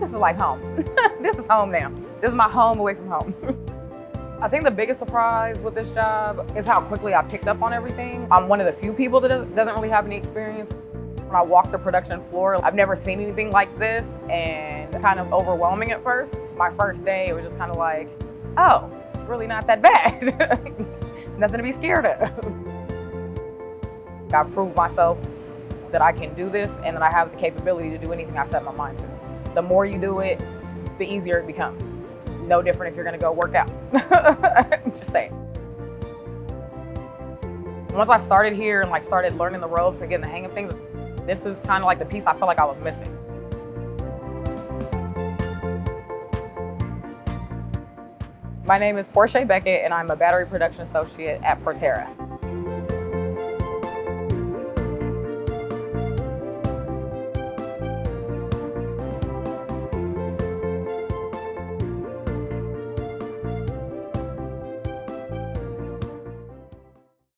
This is like home. This is home now. This is my home away from home. I think the biggest surprise with this job is how quickly I picked up on everything. I'm one of the few people that doesn't really have any experience. When I walked the production floor, I've never seen anything like this, and kind of overwhelming at first. My first day, it was just kind of like, oh, it's really not that bad. Nothing to be scared of. I proved myself that I can do this and that I have the capability to do anything I set my mind to. The more you do it, the easier it becomes. No different if you're gonna go work out. Just saying. Once I started here and started learning the ropes and getting the hang of things, this is kind of like the piece I felt like I was missing. My name is Porshay Beckett, and I'm a battery production associate at Proterra.